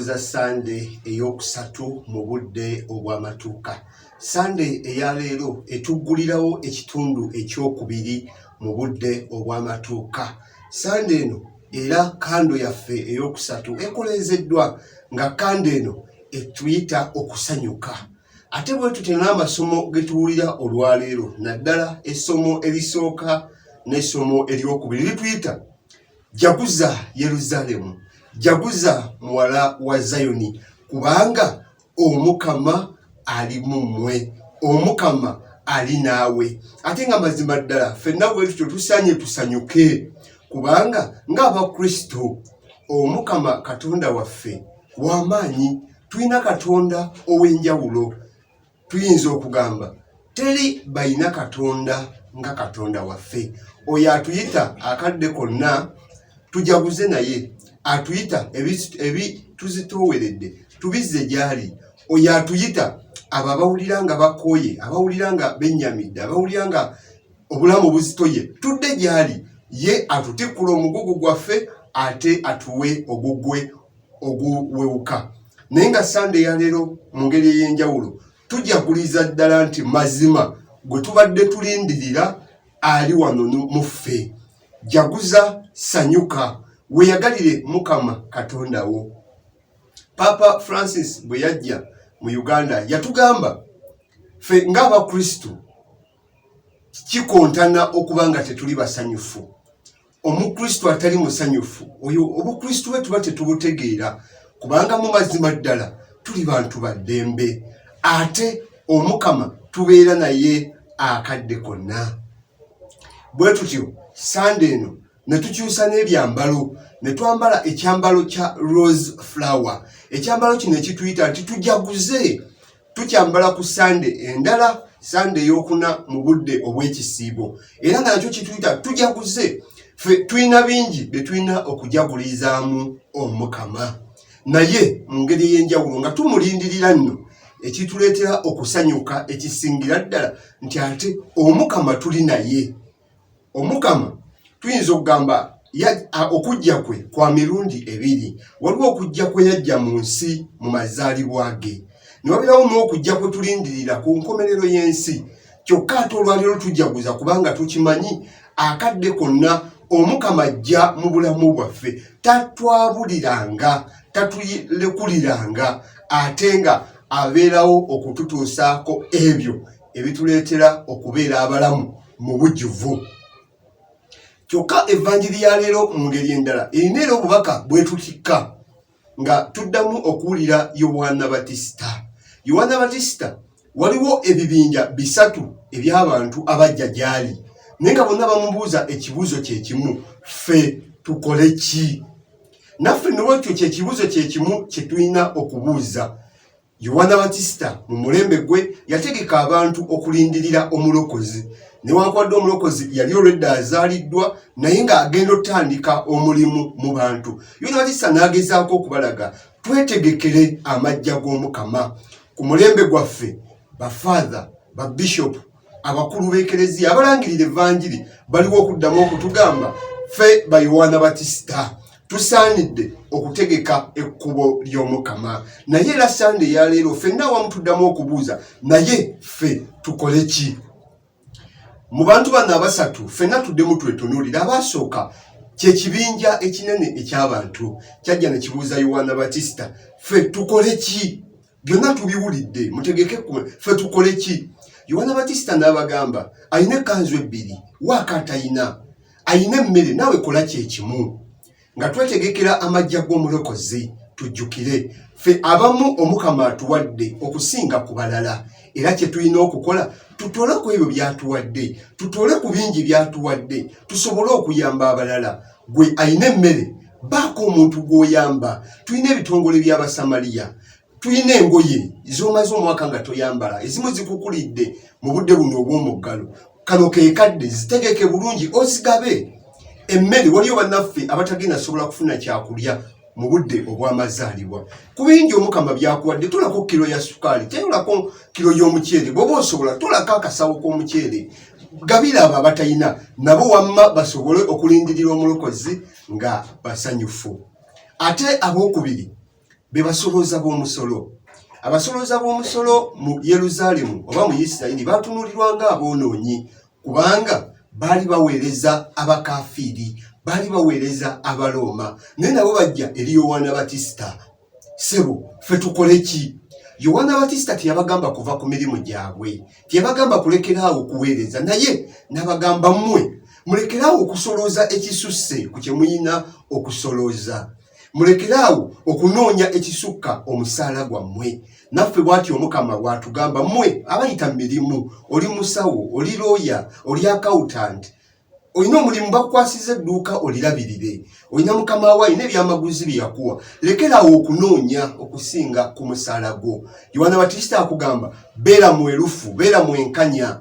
tujaguza Sunday eyokusatu mu budde obw'amatuuka. Sunday eyaleero etuggulirawo ekitundu ekyokubiri mu budde obw'amatuuka. Sunday eno era kando yaffe eyokusatu ekolezeddwa nga kando eno etuyita okusanyuka. Ate bwe tutena amasomo getuwulira olwaleero naddala essomo erisooka n'essomo eryokubiri lituyita jaguza Yeruzalemu, jaguza muwala wa Zayoni, kubanga omukama ali mumwe, omukama ali naawe. Ate nga mazima ddala ffenna bwe tutyo tusaanye tusanyuke, kubanga ng'Abakristo omukama Katonda waffe w'amaanyi. Tulina Katonda ow'enjawulo. Tuyinza okugamba teri balina Katonda nga Katonda waffe. Oyo atuyita akadde konna tujaguze naye, atuyita tuzitooweredde tubizze gy'ali. Oyo atuyita abo abawulira nga bakooye, abawulira nga bennyamidde, abawulira nga obulamu buzitoye, tudde gy'ali. Ye atutikkula omugugu gwaffe ate atuwe ogugwe oguwewuka. Naye nga Sunday ya leero mu ngeri ey'enjawulo tujaguliza ddala nti mazima gwe tubadde tulindirira ali wano mu ffe. Jaguza, sanyuka, weeyagalire mukama Katonda wo. Papa Francis bwe yajja mu Uganda yatugamba ffe ng'Abakristo kikontana okuba nga tetuli basanyufu. Omukristo atali musanyufu oyo obukristo bwe tuba tetubutegeera, kubanga mu mazima ddala tuli bantu ba ddembe, ate omukama tubeera naye akadde konna. Bwe tutyo Sunday eno ne tukyusa n'ebyambalo, ne twambala ekyambalo kya rose flower. Ekyambalo kino ekituyita nti tujaguze, tukyambala ku Sunday endala, Sunday ey'okuna mu budde obw'ekisiibo, era nga nakyo kituyita tujaguze. Ffe tulina bingi bye tulina okujagulizaamu omukama, naye mu ngeri ey'enjawulo nga tumulindirira nno ekituleetera okusanyuka ekisingira ddala nti ate omukama tuli naye. Omukama tuyinza okugamba okujja kwe kwa mirundi ebiri. Waliwo okujja kwe yajja mu nsi mu mazaalibwa ge, ne wabirawo n'okujja kwe tulindirira ku nkomerero y'ensi. Kyokka ate olwaleero tujaguza kubanga tukimanyi akadde konna omukama ajja mu bulamu bwaffe, tatwabuliranga, tatulekuliranga, ate nga abeerawo okututuusaako ebyo ebituleetera okubeera abalamu mu bujjuvu. Kyokka evvanjiri ya leero mu ngeri endala erina era obubaka bwe tutikka nga tuddamu okuwulira Yowaana Batisita. Yowaana Batisita waliwo ebibinja bisatu eby'abantu abajja gy'ali, naye nga bonna bamubuuza ekibuuzo kye kimu, ffe tukole ki? Naffe nolwekyo kyekibuuzo kye kimu kye tulina okubuuza. Yowaana Batisita mu mulembe gwe yategeka abantu okulindirira omulokozi, newankubadde omulokozi yali olwedda azaaliddwa naye ng'agenda otandika omulimu mu bantu. Yowaana Batisita n'agezaako okubalaga twetegekere amajja g'omukama. Ku mulembe gwaffe bafaatha, babishopu, abakulu b'ekereziya, abalangirira evvanjiri baliwo okuddamu okutugamba ffe ba Yowaana Batisita tusaanidde okutegeka ekkubo ly'omukama. Naye era Sunday ya leero ffenna awamu tuddamu okubuuza, naye ffe tukole ki? Mu bantu bano abasatu ffenna tuddemu twetunuulira. Abaasooka kye kibinja ekinene eky'abantu kyajja ne kibuuza Yowaana Batisita, ffe tukole ki? Byonna tubiwulidde, mutegeke ffe tukole ki? Yowaana Batisita n'abagamba ayina ekkanzu ebbiri, waaka atayina, ayina emmere, naawe kola kyekimu. Nga twetegekera amajja g'omulokozi, tujjukire ffe abamu omukama atuwadde okusinga ku balala, era kye tulina okukola tutole ku ebyo by'atuwadde, tutole ku bingi by'atuwadde, tusobole okuyamba abalala. Gwe ayina emmere, baako omuntu gw'oyamba. Tulina ebitongole by'Abasamaliya, tulina engoye z'omaze omwaka nga toyambala, ezimu zikukulidde mu budde buno obw'omuggalo. Kano keekadde zitegeke bulungi ozigabe. Emmere waliyo bannaffe abatagenda sobola kufuna kyakulya mu budde obw'amazaalibwa. Ku bingi omukama byakuwadde, tolako kilo ya sukaali, tolako kilo y'omuceere. Bw'oba osobola tolako akasawo k'omuceere, gabira abo abatayina, nabo wamma basobole okulindirira omulokozi nga basanyufu. Ate abookubiri be basoloza b'omusolo. Abasoloza b'omusolo mu Yeruzalemu oba mu Isirayiri batunulirwanga aboonoonyi kubanga baali baweereza abakafiiri, baali baweereza Abaroma. Naye nabo bajja eri Yowaana Batisita. Sebo, ffe tukole ki? Yowaana Batisita teyabagamba kuva ku mirimu gyabwe, teyabagamba kulekeraawo kuweereza, naye n'abagamba mmwe mulekeraawo okusolooza ekisusse ku kye muyina okusolooza. Mulekeraawo okunoonya ekisukka omusaala gwammwe. Naffe bw'atyo Mukama bw'atugamba mmwe abayita mirimu, oli musawo, oli looya, oli accountant, olina omulimu bakukwasiza edduuka olirabirire, olina mukama wo alina ebyamaguzi bye yakuwa, lekeraawo okunoonya okusinga ku musaala gwo. Yowaana Batisita akugamba beera mwerufu, beera mwenkanya,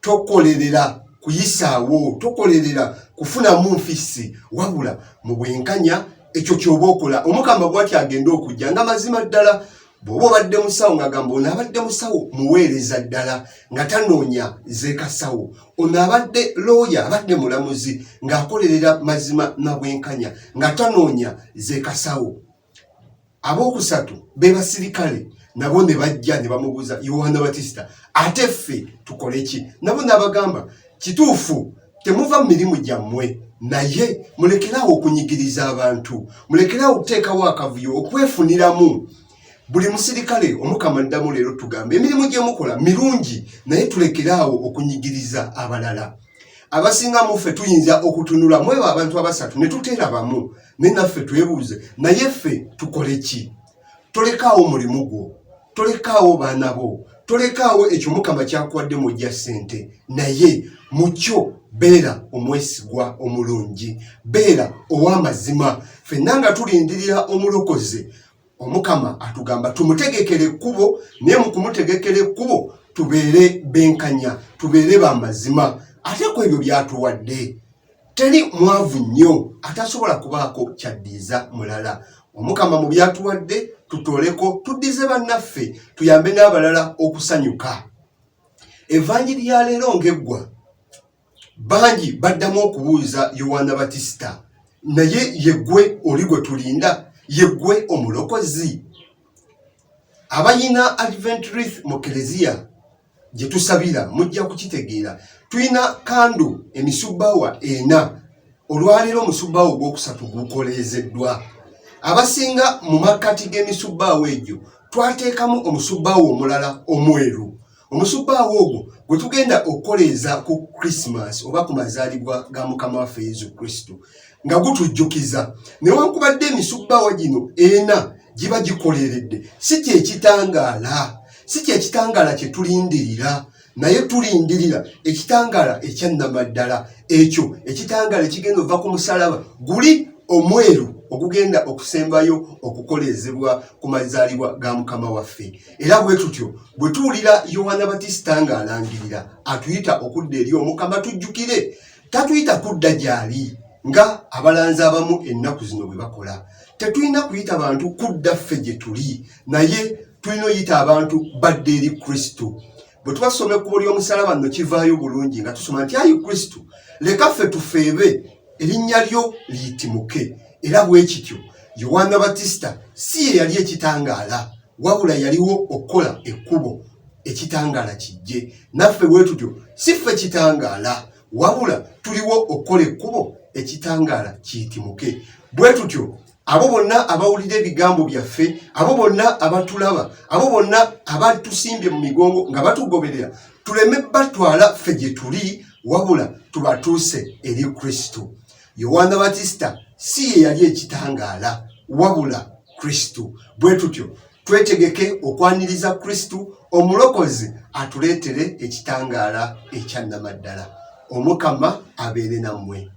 tokolerera kuyisaawo, tokolerera kufunamu nfisi, wabula mu bwenkanya ekyo ky'oba okola. Omukama bw'atyo agenda okujja nga mazima ddala. Bw'oba obadde musawo ng'agamba ono abadde musawo muweereza ddala nga tanoonya zeekasawo, ono abadde looya abadde mulamuzi ng'akolerera mazima na bwenkanya nga tanoonya zeekasawo. Abookusatu be basirikale nabo ne bajja ne bamubuuza Yowaana Batisita, ate ffe tukole ki? Nabo n'abagamba kituufu temuva mu mirimu gyammwe, naye mulekeraawo okunyigiriza abantu, mulekeraawo okuteekawo akavuyo okwefuniramu. Buli musirikale Omukama addamu leero tugamba emirimu gye mukola mirungi, naye tulekeraawo okunyigiriza abalala. Abasinga mu ffe tuyinza okutunula mu ebo abantu abasatu ne tuteerabamu, naye naffe twebuuze, naye ffe tukole ki? Tolekaawo mulimu gwo, tolekaawo baana bo, tolekaawo ekyo Mukama kyakuwadde mujja ssente, naye mu kyo beera omwesigwa omulungi, beera ow'amazima. Ffenna nga tulindirira omulokozi, Omukama atugamba tumutegekere ekkubo, naye mu kumutegekera ekkubo tubeere benkanya, tubeere b'amazima. Ate ku ebyo by'atuwadde teri mwavu nnyo atasobola kubaako kyaddiiza mulala. Omukama mu by'atuwadde tutooleko tuddize bannaffe, tuyambe n'abalala okusanyuka. Evanjiri ya leero ng'eggwa, bangi baddamu okubuuza Yowaana Batisita, naye yeggwe oli gwe tulinda? Yeggwe omulokozi? Abayina Adventist mu Keleziya gye tusabira mujja kukitegeera. Tuyina kandu emisubbaawa 4. Olwaleero omusubbaawa ogwokusatu gukoleezeddwa. Abasinga mu makkati g'emisubbaawa egyo twateekamu omusubbaawa omulala omweru. Omusubbaawa ogwo gwe tugenda okukoleeza ku Christmas oba ku mazaalibwa ga Mukama waffe Yesu Kristo, nga gutujjukiza. Newankubadde emisubbaawa gino 4 giba gikoleredde, si kyekitangaala, si kyekitangaala kye tulindirira, naye tulindirira ekitangaala ekyannamaddala, ekyo ekitangaala ekigenda ova ku musalaba guli omweru okugenda okusembayo okukoleezebwa ku mazaalibwa ga Mukama waffe. Era bwe tutyo bwe tuwulira Yowaana Batisita ng'alangirira atuyita okudda eri Omukama, tujjukire tatuyita kudda gy'ali nga abalanzi abamu ennaku zino bwe bakola. Tetulina kuyita bantu kudda ffe gye tuli, naye tulina oyita abantu badde eri Kristo. Bwe tubasoma ekkubo ly'omusalaba nno kivaayo bulungi nga tusoma nti ayi Kristo, leka ffe tufeebe erinnya lyo liyitimuke. Era bwe kityo Yowaana Batisita si ye yali ekitangaala, wabula yaliwo okukola ekkubo ekitangaala kijje. Naffe bwe tutyo si ffe kitangaala, wabula tuliwo okukola ekkubo ekitangaala kiyitimuke. Bwe tutyo abo bonna abawulira ebigambo byaffe, abo bonna abatulaba, abo bonna abatusimbye mu migongo nga batugoberera, tuleme batwala ffe gye tuli, wabula tubatuuse eri Kristo. Yowaana Batisita si ye yali ekitangaala, wabula Kristo. Bwe tutyo twetegeke okwaniriza Kristo omulokozi atuleetere ekitangaala ekyannamaddala. Omukama abeere nammwe.